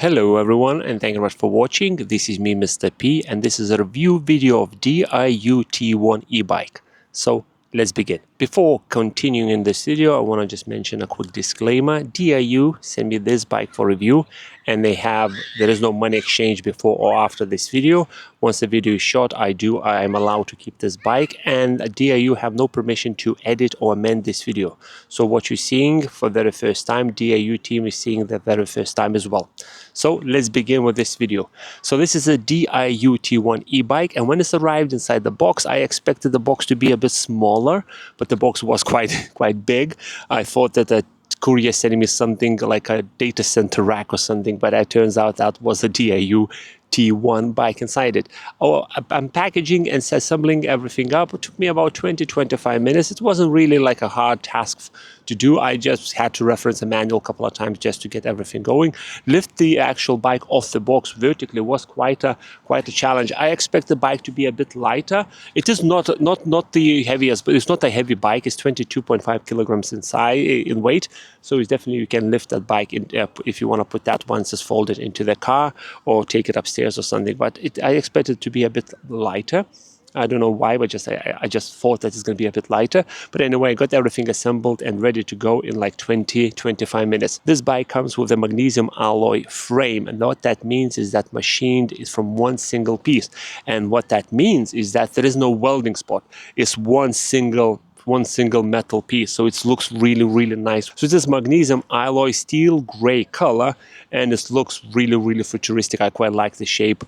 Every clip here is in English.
Hello everyone, and thank you very much for watching. This is me, Mr. P, and this is a review video of DYU T1 e-bike. So let's begin. Before continuing in this video, I want to just mention a quick disclaimer. DYU sent me this bike for review, and there is no money exchange before or after this video. Once the video is shot, I am allowed to keep this bike, and DYU have no permission to edit or amend this video. So what you're seeing for the very first time, DYU team is seeing the very first time as well. So let's begin with this video. So this is a DYU T1 e-bike, and when it's arrived inside the box, I expected the box to be a bit smaller, but the box was quite big. I thought that the courier sending me something like a data center rack or something, but it turns out that was a DYU T1 bike inside it. I'm packaging and assembling everything up. It took me about 20-25 minutes. It wasn't really like a hard task to do. I just had to reference a manual a couple of times just to get everything going. Lift the actual bike off the box vertically was quite a challenge. I expect the bike to be a bit lighter. It is not the heaviest, but it's not a heavy bike. It's 22.5 kilograms in weight, so it's definitely, you can lift that bike in, if you want to put that once it's folded into the car or take it upstairs or something. But I expect it to be a bit lighter. I don't know why, but I just thought that it's going to be a bit lighter. But anyway, I got everything assembled and ready to go in like 20-25 minutes. This bike comes with a magnesium alloy frame, and what that means is that machined is from one single piece. And what that means is that there is no welding spot. It's one single metal piece, so it looks really nice. So this magnesium alloy steel gray color, and it looks really futuristic. I quite like the shape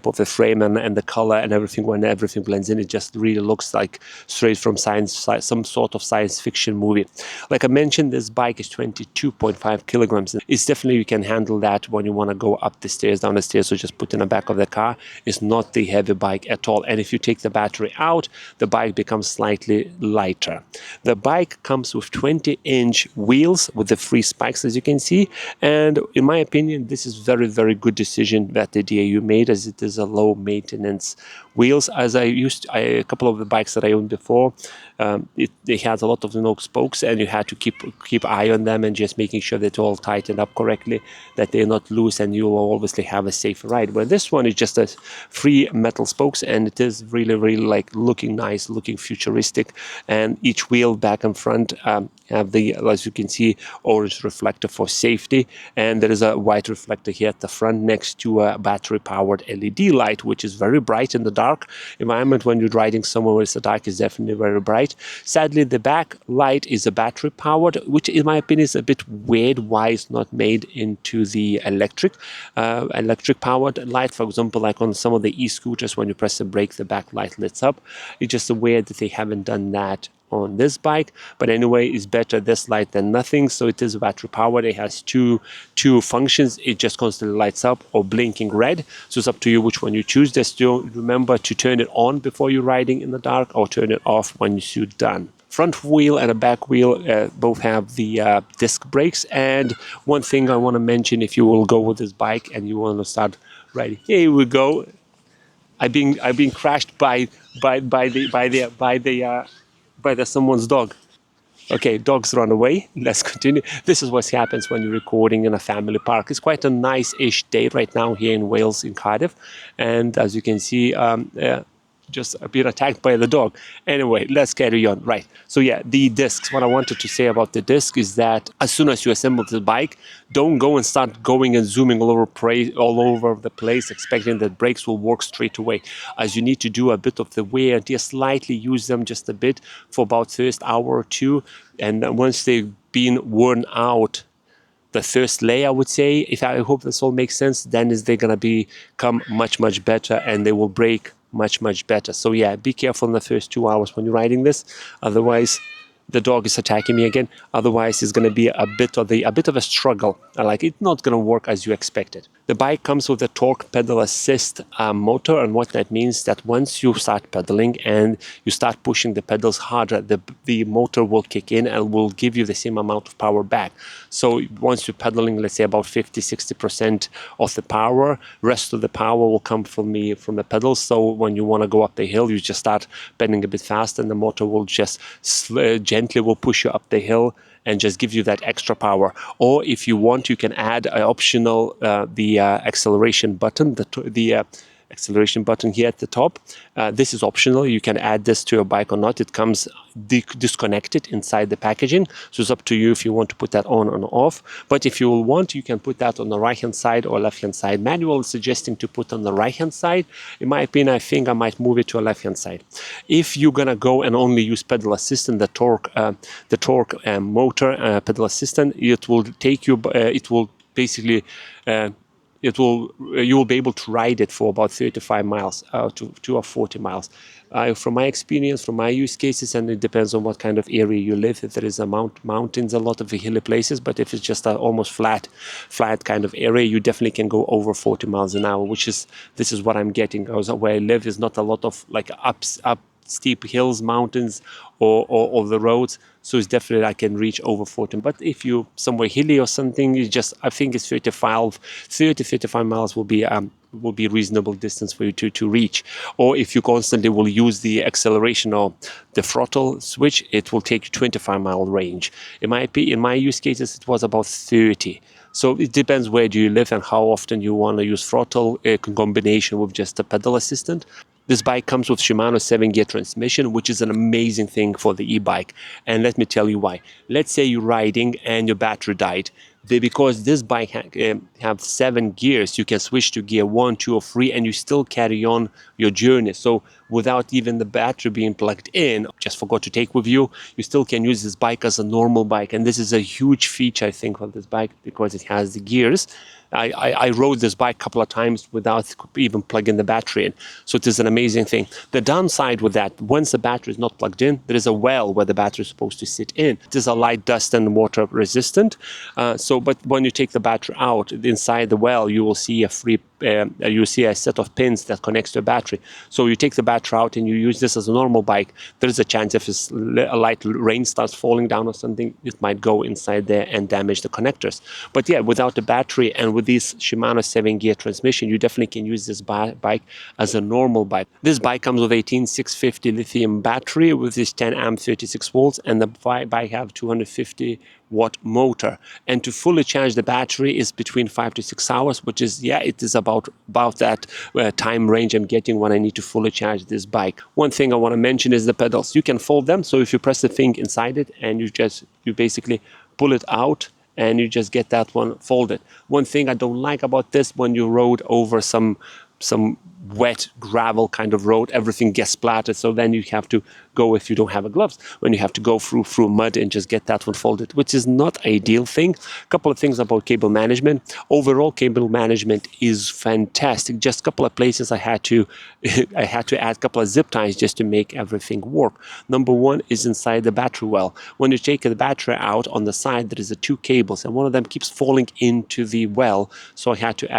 of the frame and the color and everything. When everything blends in, it just really looks like straight from some sort of science fiction movie. Like I mentioned, this bike is 22.5 kilograms. It's definitely, you can handle that when you want to go up the stairs, down the stairs, so just put in the back of the car. It's not the heavy bike at all. And if you take the battery out, the bike becomes slightly lighter. The bike comes with 20-inch wheels with the free spikes, as you can see, and in my opinion, this is very good decision that the DYU made, as it is a low maintenance wheels. As a couple of the bikes that I owned before, they had a lot of spokes, and you had to keep eye on them and just making sure that all tightened up correctly, that they're not loose, and you will obviously have a safe ride. Where this one is just a free metal spokes, and it is really like looking nice, looking futuristic. And each wheel back and front have the, as you can see, orange reflector for safety, and there is a white reflector here at the front next to a battery powered LED light, which is very bright in the dark environment. When you're riding somewhere where it's dark, is definitely very bright. Sadly, the back light is a battery powered, which in my opinion is a bit weird why it's not made into the electric powered light. For example, like on some of the e-scooters, when you press the brake, the back light lights up. It's just weird that they haven't done that on this bike. But anyway, it's better this light than nothing. So it is battery powered. It has two functions. It just constantly lights up or blinking red, so it's up to you which one you choose. Just remember to turn it on before you're riding in the dark, or turn it off when you're done. Front wheel and a back wheel both have the disc brakes. And one thing I want to mention, if you will go with this bike and you want to start riding, here we go. I've been crashed by someone's dog. Okay, dogs run away. Let's continue. This is what happens when you're recording in a family park. It's quite a nice-ish day right now here in Wales, in Cardiff. And as you can see, just been attacked by the dog. Anyway, let's carry on. Right. So yeah, the discs. What I wanted to say about the disc is that as soon as you assemble the bike, don't go and start going and zooming all over the place, expecting that brakes will work straight away. As you need to do a bit of the wear and tear, slightly use them just a bit for about first hour or two. And once they've been worn out, the first layer, I would say, I hope this all makes sense, then they're going to become much better, and they will break much better. So yeah, be careful in the first 2 hours when you're riding this. Otherwise, the dog is attacking me again. Otherwise, it's going to be a bit of a struggle. Like, it's not going to work as you expected. The bike comes with a torque pedal assist motor, and what that means that once you start pedaling and you start pushing the pedals harder, the motor will kick in and will give you the same amount of power back. So once you're pedaling, let's say about 50-60% of the power, rest of the power will come from the pedals. So when you want to go up the hill, you just start pedaling a bit fast, and the motor will just gently will push you up the hill and just give you that extra power. Or if you want, you can add an optional acceleration button, the acceleration button here at the top. This is optional. You can add this to your bike or not. It comes disconnected inside the packaging, so it's up to you if you want to put that on or off. But if you will want, you can put that on the right hand side or left hand side. Manual is suggesting to put on the right hand side. In my opinion, I think I might move it to a left hand side. If you're gonna go and only use pedal assistant, the torque motor pedal assistant, it will take you. It will basically. You will be able to ride it for about 35 miles to 40 miles. From my experience, from my use cases, and it depends on what kind of area you live. If there is a mountains, a lot of hilly places, but if it's just a almost flat kind of area, you definitely can go over 40 miles an hour, this is what I'm getting. Where I live is not a lot of like up steep hills, mountains, or the roads, so it's definitely I can reach over 40. But if you somewhere hilly or something, I think it's 35 miles will be reasonable distance for you to reach. Or if you constantly will use the acceleration or the throttle switch, it will take you 25-mile range. In my use cases, it was about 30. So it depends where do you live and how often you want to use throttle in combination with just a pedal assistant. This bike comes with Shimano 7-gear transmission, which is an amazing thing for the e-bike. And let me tell you why. Let's say you're riding and your battery died. Because this bike have 7 gears, you can switch to gear 1, 2, or 3, and you still carry on your journey. So without even the battery being plugged in, just forgot to take with you, you still can use this bike as a normal bike. And this is a huge feature, I think, of this bike, because it has the gears. I rode this bike a couple of times without even plugging the battery in. So it is an amazing thing. The downside with that, once the battery is not plugged in, there is a well where the battery is supposed to sit in. It is a light, dust, and water resistant. But when you take the battery out, inside the well, you will see a set of pins that connects to the battery. So you take the battery out and you use this as a normal bike. There is a chance if a light rain starts falling down or something, it might go inside there and damage the connectors. But yeah, without the battery and with this Shimano 7-gear transmission, you definitely can use this bike as a normal bike. This bike comes with 18650 lithium battery with this 10 amp 36 volts, and the bike have 250-watt motor. And to fully charge the battery is between 5 to 6 hours, which is, it is about that time range I'm getting when I need to fully charge this bike. One thing I want to mention is the pedals. You can fold them, so if you press the thing inside it and you basically pull it out, and you just get that one folded. One thing I don't like about this, when you rode over some wet gravel kind of road, everything gets splattered, so then you have to go, if you don't have gloves, when you have to go through mud and just get that one folded, which is not ideal thing. A couple of things about cable management. Overall, cable management is fantastic. Just a couple of places I had to add a couple of zip ties just to make everything work. Number one is inside the battery well. When you take the battery out, on the side there is 2 cables, and one of them keeps falling into the well, so I had to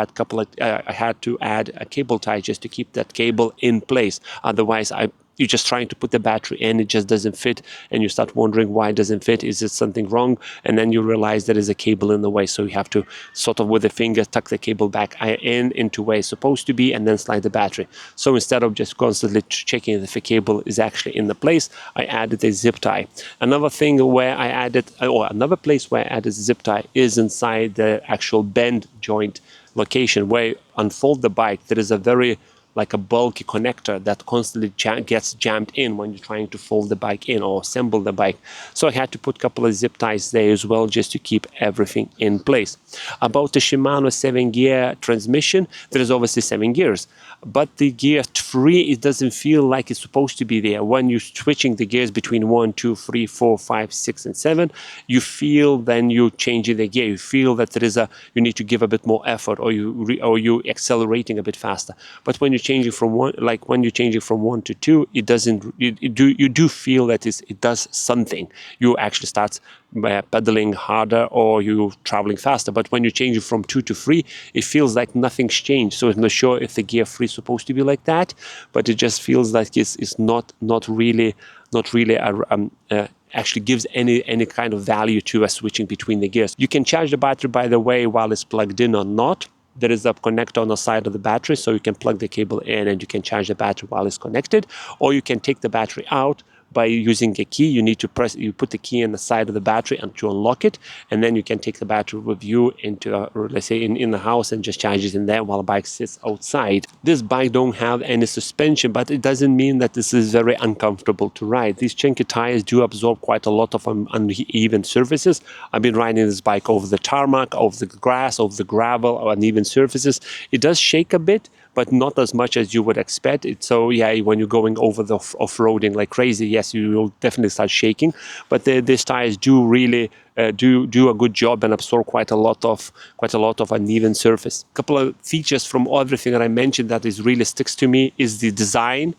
add a cable tie just to keep that cable in place. Otherwise, you're just trying to put the battery in, it just doesn't fit, and you start wondering why it doesn't fit. Is it something wrong? And then you realize there is a cable in the way, so you have to sort of with a finger tuck the cable back into where it's supposed to be and then slide the battery. So instead of just constantly checking if the cable is actually in the place, I added a zip tie. Another place where I added zip tie is inside the actual bend joint location, where you unfold the bike. There is a very a bulky connector that constantly gets jammed in when you're trying to fold the bike in or assemble the bike. So I had to put a couple of zip ties there as well, just to keep everything in place. About the Shimano 7-gear transmission, there is obviously 7 gears, but the gear 3, it doesn't feel like it's supposed to be there. When you're switching the gears between 1, 2, 3, 4, 5, 6, and 7, you feel then you're changing the gear. You feel that you need to give a bit more effort, or you accelerating a bit faster. But when you're changing from 1 to 2, it doesn't. You do feel that it does something. You actually start pedaling harder, or you're traveling faster. But when you're changing from 2 to 3, it feels like nothing's changed. So I'm not sure if the gear 3 is supposed to be like that, but it just feels like it's not really actually gives any kind of value to switching between the gears. You can charge the battery, by the way, while it's plugged in or not. There is a connector on the side of the battery, so you can plug the cable in and you can charge the battery while it's connected, or you can take the battery out, by using a key. You need to you put the key in the side of the battery and to unlock it, and then you can take the battery with you into, let's say, in the house and just charge it in there while the bike sits outside. This bike don't have any suspension, but it doesn't mean that this is very uncomfortable to ride. These chunky tires do absorb quite a lot of uneven surfaces. I've been riding this bike over the tarmac, over the grass, over the gravel, or uneven surfaces. It does shake a bit, but not as much as you would expect. So yeah, when you're going over the off-roading like crazy, yes, you will definitely start shaking. But these tires do really do a good job and absorb quite a lot of uneven surface. A couple of features from everything that I mentioned that is really sticks to me is the design,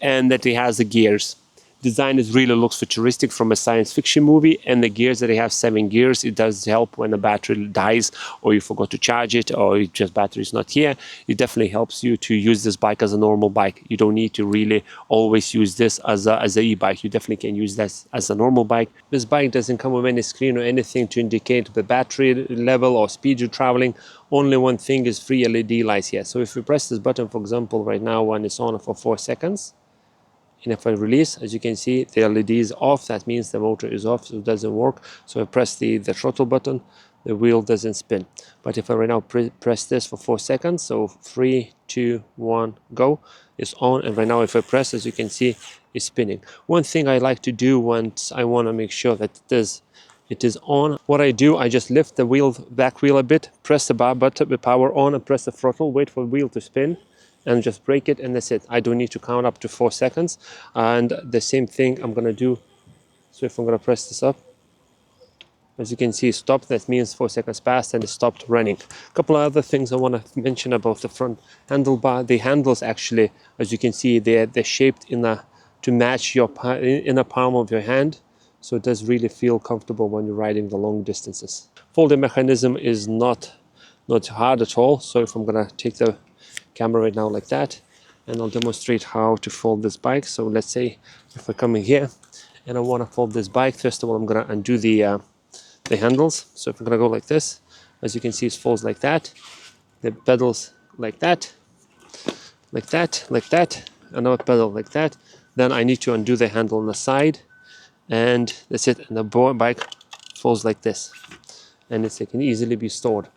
and that it has the gears. Design is really looks futuristic from a science fiction movie, and the gears that they have 7 gears, it does help when the battery dies or you forgot to charge it or just battery is not here. It definitely helps you to use this bike as a normal bike. You don't need to really always use this as a e-bike. You definitely can use this as a normal bike. This bike doesn't come with any screen or anything to indicate the battery level or speed you're traveling. Only one thing is 3 LED lights here. So if we press this button, for example, right now when it's on for 4 seconds, and if I release, as you can see, the LED is off. That means the motor is off, so it doesn't work. So I press the throttle button, the wheel doesn't spin. But if I right now press this for 4 seconds, so 3, 2, 1, go, it's on. And right now if I press, as you can see, it's spinning. One thing I like to do once I want to make sure that it is on, what I do, I just lift the back wheel a bit, press the button, the power on, and press the throttle, wait for the wheel to spin, and just brake it, and that's it. I don't need to count up to 4 seconds. And the same thing I'm gonna do. So if I'm gonna press this up, as you can see, stop. That means 4 seconds passed and it stopped running. A couple of other things I want to mention about the front handlebar. The handles actually, as you can see, they're shaped to match your inner palm of your hand. So it does really feel comfortable when you're riding the long distances. Folding mechanism is not hard at all. So if I'm gonna take the camera right now like that, and I'll demonstrate how to fold this bike. So let's say if I come in here and I want to fold this bike, first of all I'm going to undo the handles. So if I'm going to go like this, as you can see, it folds like that, the pedals like that, like that, like that, another pedal like that. Then I need to undo the handle on the side, and that's it, and the bike folds like this, and it can easily be stored.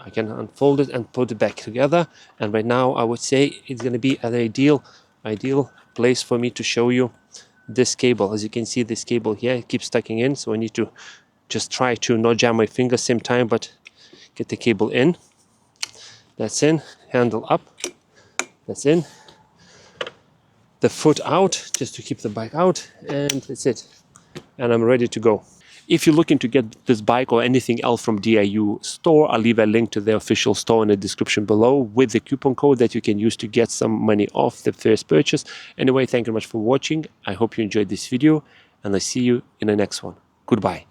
I can unfold it and put it back together, and right now I would say it's going to be an ideal place for me to show you this cable. As you can see, this cable here, it keeps tucking in, so I need to just try to not jam my finger same time, but get the cable in. That's in, handle up, that's in, the foot out just to keep the bike out, and that's it, and I'm ready to go. If you're looking to get this bike or anything else from DYU store, I'll leave a link to the official store in the description below with the coupon code that you can use to get some money off the first purchase. Anyway, thank you very much for watching. I hope you enjoyed this video, and I'll see you in the next one. Goodbye.